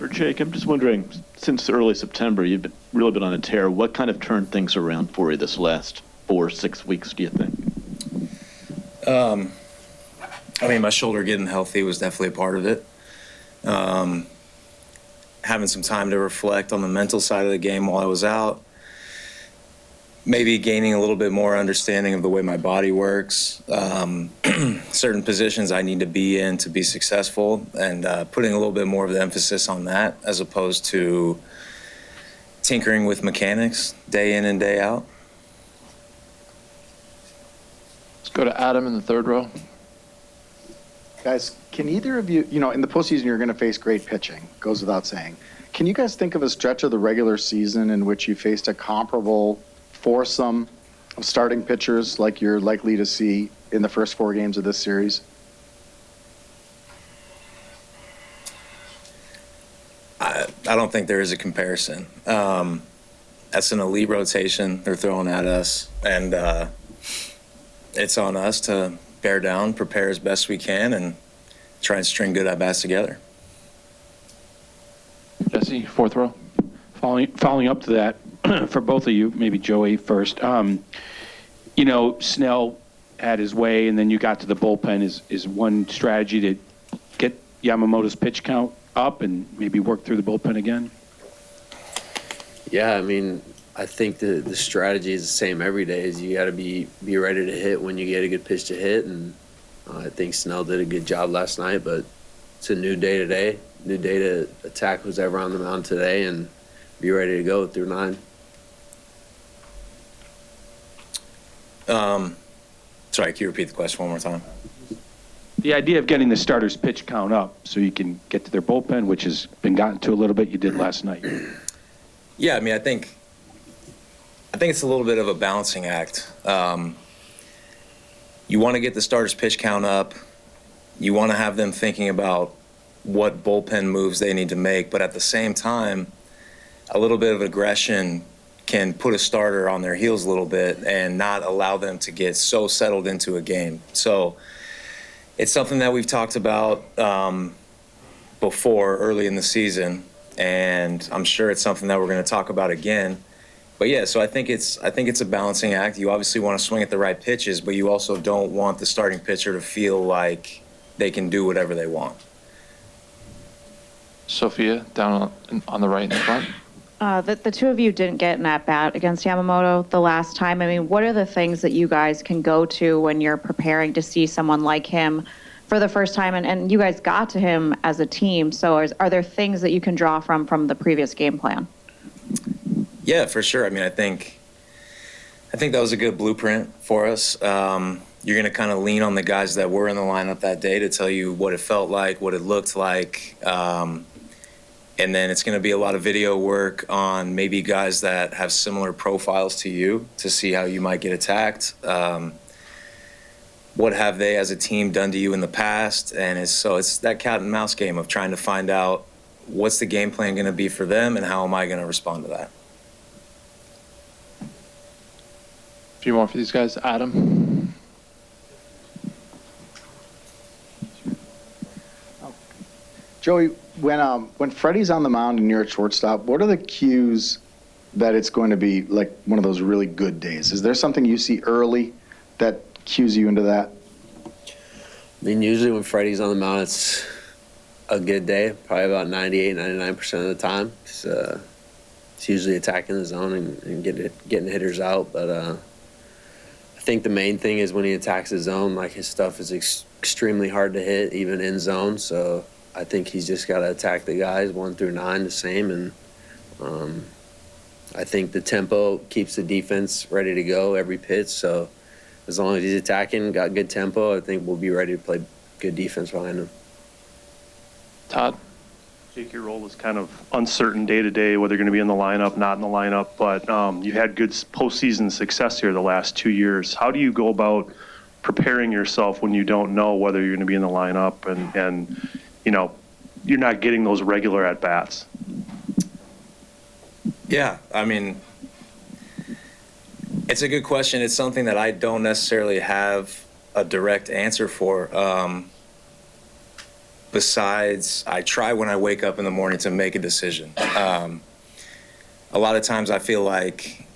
For Jake, I'm just wondering, since early September, you've really been on a tear. What kind of turned things around for you this last 4 or 6 weeks, do you think? I mean, my shoulder getting healthy was definitely a part of it. Having some time to reflect on the mental side of the game while I was out. Maybe gaining a little bit more understanding of the way my body works, certain positions I need to be in to be successful, and putting a little bit more of the emphasis on that as opposed to tinkering with mechanics day in and day out. Let's go to Adam in the third row. Guys, can either of you, in the postseason you're going to face great pitching, goes without saying. Can you guys think of a stretch of the regular season in which you faced a comparable foursome of starting pitchers like you're likely to see in the first 4 games of this series? I don't think there is a comparison. That's an elite rotation they're throwing at us, and it's on us to bear down, prepare as best we can, and try and string good at-bats together. Jesse, fourth row. Following up to that, for both of you, maybe Joey first. Snell had his way, and then you got to the bullpen. Is one strategy to get Yamamoto's pitch count up and maybe work through the bullpen again? Yeah, I mean, I think the strategy is the same every day. Is you got to be ready to hit when you get a good pitch to hit, and I think Snell did a good job last night. But it's a new day today, new day to attack who's ever on the mound today, and be ready to go through 9. Sorry, can you repeat the question one more time? The idea of getting the starters' pitch count up so you can get to their bullpen, which has been gotten to a little bit, you did last night. Yeah, I mean, I think it's a little bit of a balancing act. You want to get the starters' pitch count up. You want to have them thinking about what bullpen moves they need to make, but at the same time, a little bit of aggression can put a starter on their heels a little bit and not allow them to get so settled into a game. So it's something that we've talked about before early in the season, and I'm sure it's something that we're going to talk about again. But yeah, so I think it's a balancing act. You obviously want to swing at the right pitches, but you also don't want the starting pitcher to feel like they can do whatever they want. Sophia, down on the right in the front. The two of you didn't get an at-bat against Yamamoto the last time. I mean, what are the things that you guys can go to when you're preparing to see someone like him for the first time? And you guys got to him as a team, so are there things that you can draw from the previous game plan? Yeah, for sure. I mean, I think that was a good blueprint for us. You're going to kind of lean on the guys that were in the lineup that day to tell you what it felt like, what it looked like. And then it's going to be a lot of video work on maybe guys that have similar profiles to you to see how you might get attacked. What have they as a team done to you in the past? And it's that cat and mouse game of trying to find out what's the game plan going to be for them and how am I going to respond to that. A few more for these guys. Adam. Joey, when Freddy's on the mound and you're at shortstop, what are the cues that it's going to be like one of those really good days? Is there something you see early that cues you into that? I mean, usually when Freddy's on the mound, it's a good day, probably about 98, 99% of the time. It's usually attacking the zone and getting hitters out. But I think the main thing is when he attacks the zone, like his stuff is extremely hard to hit, even in zone. So I think he's just got to attack the guys 1 through 9 the same. And I think the tempo keeps the defense ready to go every pitch. So as long as he's attacking, got good tempo, I think we'll be ready to play good defense behind him. Todd? Jake, your role was kind of uncertain day to day, whether you're going to be in the lineup, not in the lineup, but you had good postseason success here the last 2 years. How do you go about preparing yourself when you don't know whether you're going to be in the lineup and you're not getting those regular at-bats? Yeah, I mean, it's a good question. It's something that I don't necessarily have a direct answer for. besides I try when I wake up in the morning to make a decision. A lot of times I feel like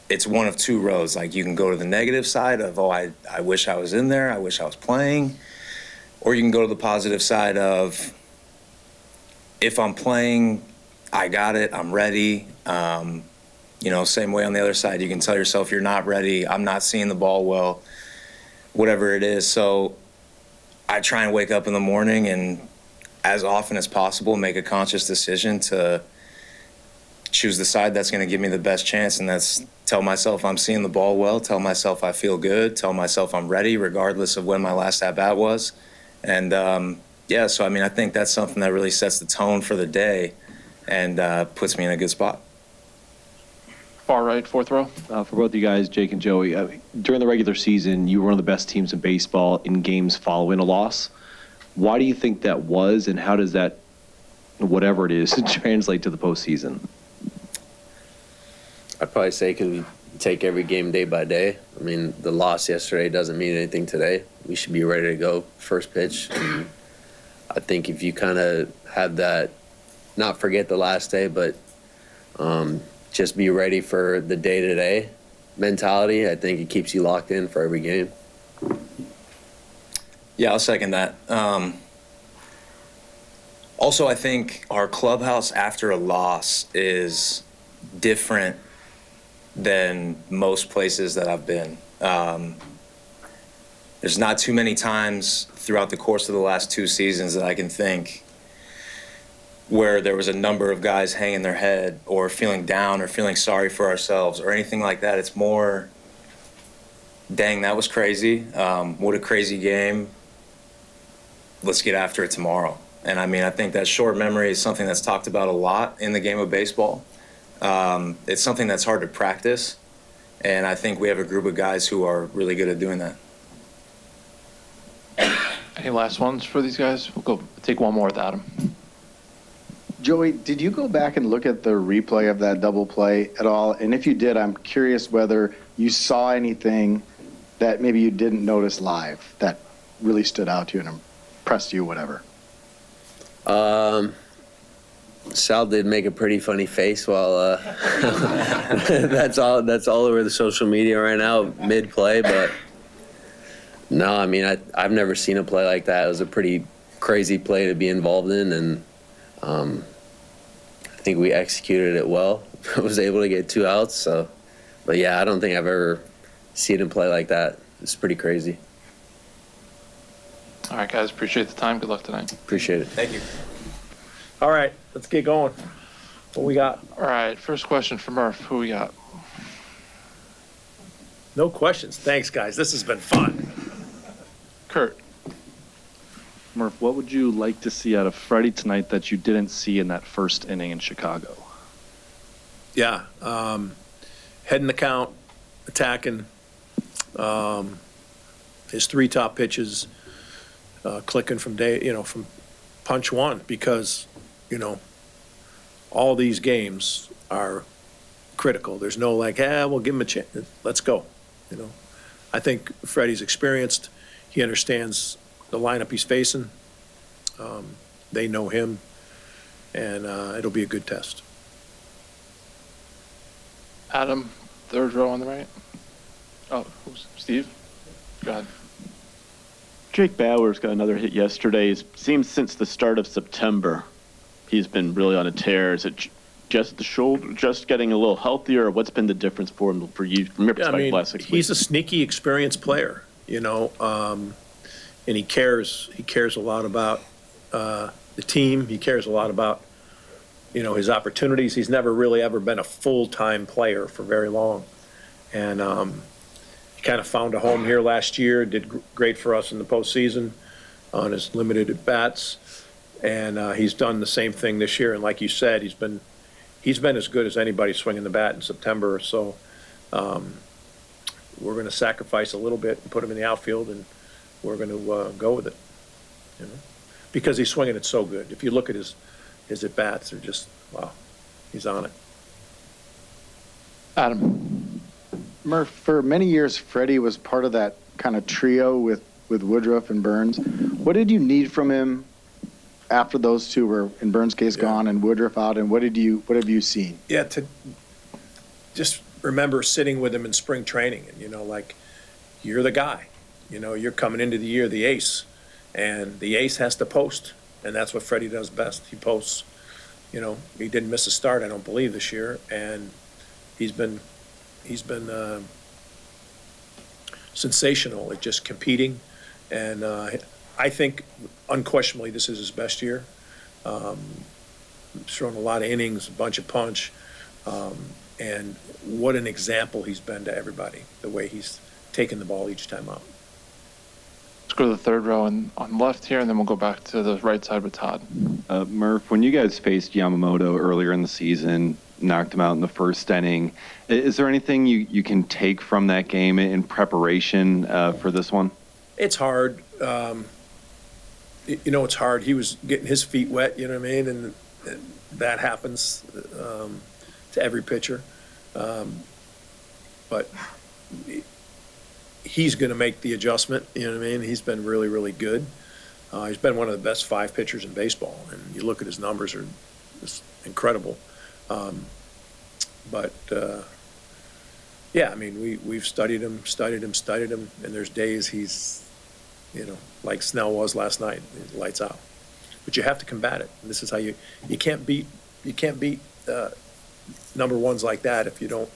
it's one of two roads. Like you can go to the negative side of, oh, I wish I was in there, I wish I was playing. Or you can go to the positive side of, if I'm playing, I got it, I'm ready. Same way on the other side, you can tell yourself you're not ready, I'm not seeing the ball well, whatever it is. So I try and wake up in the morning and as often as possible make a conscious decision to choose the side that's going to give me the best chance, and that's tell myself I'm seeing the ball well, tell myself I feel good, tell myself I'm ready regardless of when my last at-bat was. And so I think that's something that really sets the tone for the day and puts me in a good spot. Far right, fourth row. For both of you guys, Jake and Joey, during the regular season, you were one of the best teams in baseball in games following a loss. Why do you think that was, and how does that, whatever it is, translate to the postseason? I'd probably say because we take every game day by day. I mean, the loss yesterday doesn't mean anything today. We should be ready to go first pitch. And I think if you kind of have that, not forget the last day, but just be ready for the day-to-day mentality, I think it keeps you locked in for every game. Yeah, I'll second that. Also, I think our clubhouse after a loss is different than most places that I've been. There's not too many times throughout the course of the last 2 seasons that I can think where there was a number of guys hanging their head or feeling down or feeling sorry for ourselves or anything like that. It's more, dang, that was crazy. What a crazy game. Let's get after it tomorrow. And I think that short memory is something that's talked about a lot in the game of baseball. It's something that's hard to practice, and I think we have a group of guys who are really good at doing that. Any last ones for these guys? We'll go take one more with Adam. Joey, did you go back and look at the replay of that double play at all? And if you did, I'm curious whether you saw anything that maybe you didn't notice live that really stood out to you and impressed you, whatever. Sal did make a pretty funny face while that's all over the social media right now, mid-play. But no, I've never seen a play like that. It was a pretty crazy play to be involved in, and I think we executed it well. I was able to get 2 outs. So, but yeah, I don't think I've ever seen him play like that. It's pretty crazy. All right, guys, appreciate the time. Good luck tonight. Appreciate it. Thank you. All right, let's get going. What we got? All right, first question for Murph. Who we got? No questions. Thanks, guys. This has been fun. Kurt. Murph, what would you like to see out of Freddy tonight that you didn't see in that first inning in Chicago? Yeah, heading the count, attacking. His 3 top pitches, clicking from from punch one, because all these games are critical. There's no we'll give him a chance. Let's go. I think Freddie's experienced. He understands the lineup he's facing. They know him, and it'll be a good test. Adam, third row on the right. Oh, who's Steve? Go ahead. Jake Bauers got another hit yesterday. It seems since the start of September, he's been really on a tear. Is it just the shoulder, just getting a little healthier? Or what's been the difference for him, for you, from your perspective, last 6 weeks? He's a sneaky, experienced player, and he cares. He cares a lot about the team. He cares a lot about, his opportunities. He's never really ever been a full-time player for very long, and he kind of found a home here last year. Did great for us in the postseason on his limited at bats, and he's done the same thing this year. And like you said, he's been as good as anybody swinging the bat in September. So we're going to sacrifice a little bit and put him in the outfield, and we're going to go with it, because he's swinging it so good. If you look at his at bats, they're just, wow, he's on it. Adam. Murph, for many years, Freddie was part of that kind of trio with Woodruff and Burns. What did you need from him after those two were, in Burns' case, gone and Woodruff out, and what have you seen? Yeah, to just remember sitting with him in spring training and, like, you're the guy. You're coming into the year, the ace, and the ace has to post, and that's what Freddie does best. He posts. He didn't miss a start, I don't believe, this year, and he's been sensational at just competing, and I think unquestionably this is his best year. Thrown a lot of innings, a bunch of punch, and what an example he's been to everybody, the way he's taken the ball each time out. Let's go to the third row and on left here, and then we'll go back to the right side with Todd. Murph, when you guys faced Yamamoto earlier in the season, knocked him out in the first inning, is there anything you can take from that game in preparation for this one? It's hard. It's hard. He was getting his feet wet, you know what I mean? And that happens to every pitcher. But he's going to make the adjustment, you know what I mean? He's been really, really good. He's been one of the best 5 pitchers in baseball, and you look at his numbers are just incredible. Yeah, I mean, we've studied him, and there's days he's, like Snell was last night, lights out. But you have to combat it. And this is how you can't beat number ones like that if you don't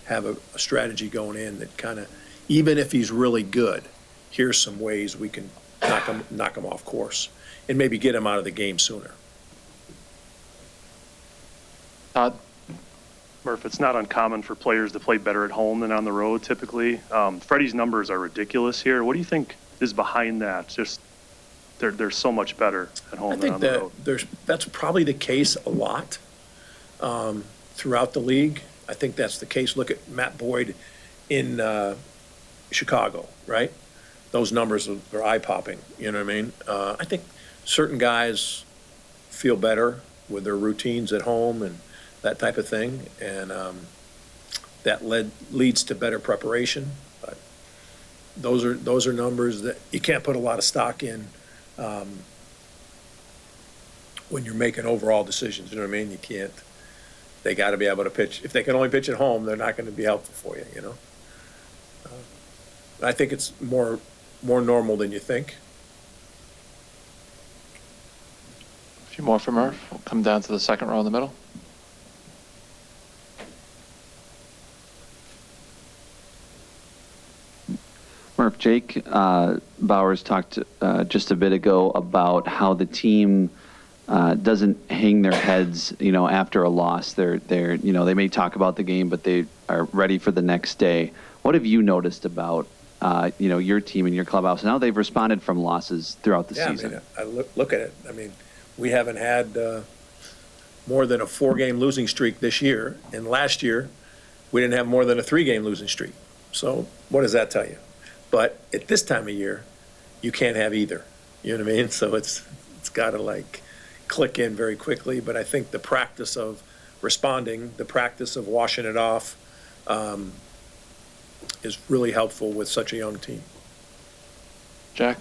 have a strategy going in that kind of, even if he's really good, here's some ways we can knock him off course and maybe get him out of the game sooner. Todd? Murph, it's not uncommon for players to play better at home than on the road typically. Freddie's numbers are ridiculous here. What do you think is behind that? Just they're so much better at home than on the road. I think that's probably the case a lot throughout the league. I think that's the case. Look at Matt Boyd in Chicago, right? Those numbers are eye-popping, you know what I mean? I think certain guys feel better with their routines at home and that type of thing, and that leads to better preparation. But those are numbers that you can't put a lot of stock in when you're making overall decisions. You know what I mean? You can't. They got to be able to pitch. If they can only pitch at home, they're not going to be helpful for you. I think it's more normal than you think. A few more for Murph. We'll come down to the second row in the middle. Murph, Jake Bauers talked just a bit ago about how the team doesn't hang their heads, after a loss. They may talk about the game, but they are ready for the next day. What have you noticed about, your team and your clubhouse and how they've responded from losses throughout the season? I look at it. I mean, we haven't had more than a 4-game losing streak this year, and last year we didn't have more than a 3-game losing streak. So what does that tell you? But at this time of year, you can't have either. You know what I mean? So it's got to click in very quickly. But I think the practice of responding, the practice of washing it off, is really helpful with such a young team. Jack?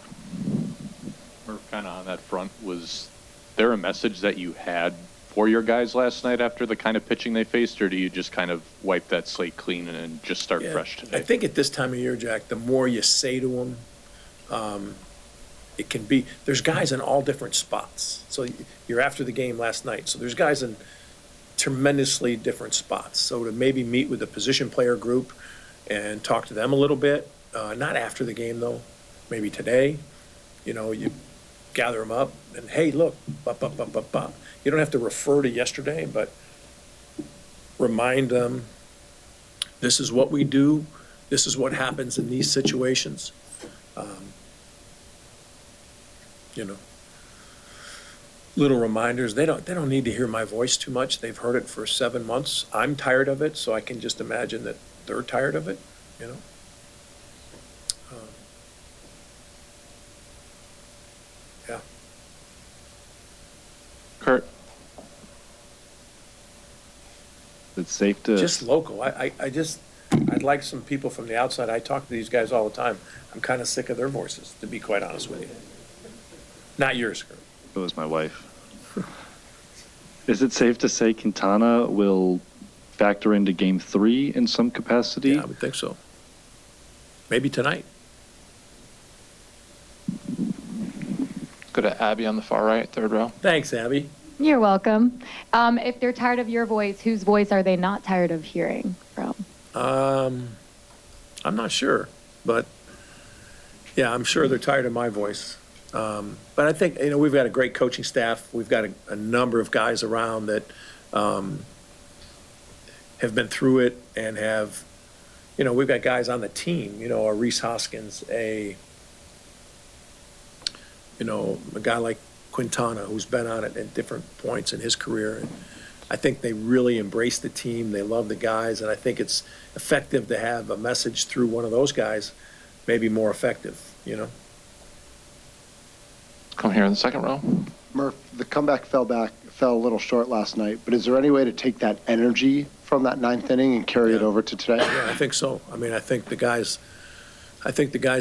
Murph, kind of on that front, was there a message that you had for your guys last night after the kind of pitching they faced, or do you just kind of wipe that slate clean and just start fresh today? I think at this time of year, Jack, the more you say to them, it can be, there's guys in all different spots. So you're after the game last night. So there's guys in tremendously different spots. So to maybe meet with the position player group and talk to them a little bit, not after the game though, maybe today, you gather them up and, hey, look, you don't have to refer to yesterday, but remind them, this is what we do, this is what happens in these situations. Little reminders. They don't need to hear my voice too much. They've heard it for 7 months. I'm tired of it, so I can just imagine that they're tired of it, Yeah. Kurt? It's safe to... Just local. I'd like some people from the outside. I talk to these guys all the time. I'm kind of sick of their voices, to be quite honest with you. Not yours, Kurt. It was my wife. Is it safe to say Quintana will factor into Game 3 in some capacity? Yeah, I would think so. Maybe tonight. Go to Abby on the far right, third row. Thanks, Abby. You're welcome. If they're tired of your voice, whose voice are they not tired of hearing from? I'm not sure, but yeah, I'm sure they're tired of my voice. But I think, we've got a great coaching staff. We've got a number of guys around that have been through it and have, we've got guys on the team, a Reese Hoskins, a guy like Quintana, who's been on it at different points in his career. And I think they really embrace the team. They love the guys, and I think it's effective to have a message through one of those guys, maybe more effective, Come here in the second row. Murph, the comeback fell a little short last night, but is there any way to take that energy from that ninth inning and carry it over to today? Yeah, I think so. I mean, I think the guys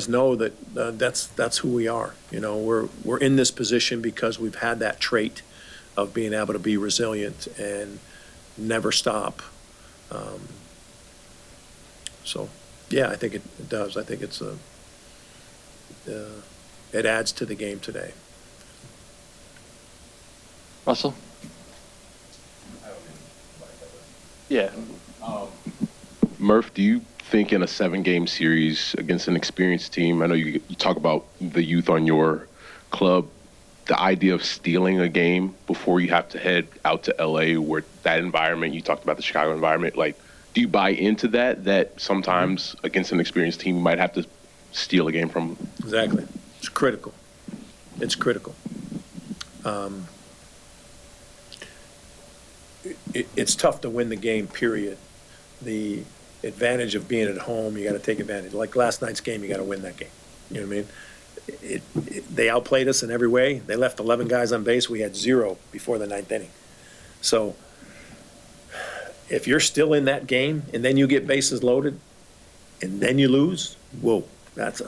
know that that's who we are. We're in this position because we've had that trait of being able to be resilient and never stop. So, yeah, I think it does. I think it adds to the game today. Russell? Yeah. Murph, do you think in a 7-game series against an experienced team, I know you talk about the youth on your club, the idea of stealing a game before you have to head out to LA, where that environment, you talked about the Chicago environment, like, do you buy into that sometimes against an experienced team you might have to steal a game from them? Exactly. It's critical. It's critical. It's tough to win the game, period. The advantage of being at home, you got to take advantage. Like last night's game, you got to win that game. You know what I mean? They outplayed us in every way. They left 11 guys on base. We had 0 before the 9th inning. So if you're still in that game and then you get bases loaded and then you lose, whoa, that's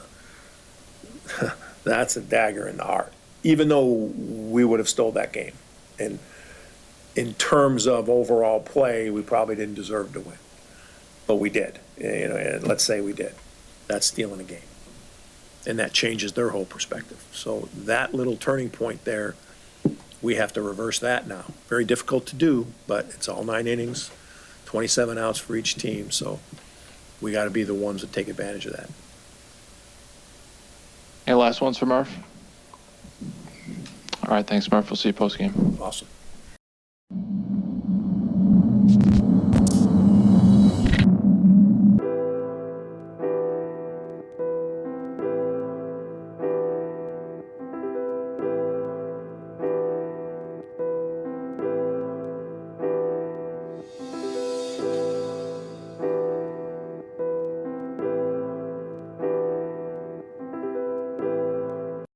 a dagger in the heart, even though we would have stole that game. And in terms of overall play, we probably didn't deserve to win, but we did. And let's say we did. That's stealing a game, and that changes their whole perspective. So that little turning point there, we have to reverse that now. Very difficult to do, but it's all 9 innings, 27 outs for each team. So we got to be the ones that take advantage of that. Any last ones for Murph? All right, thanks, Murph. We'll see you post game. Awesome.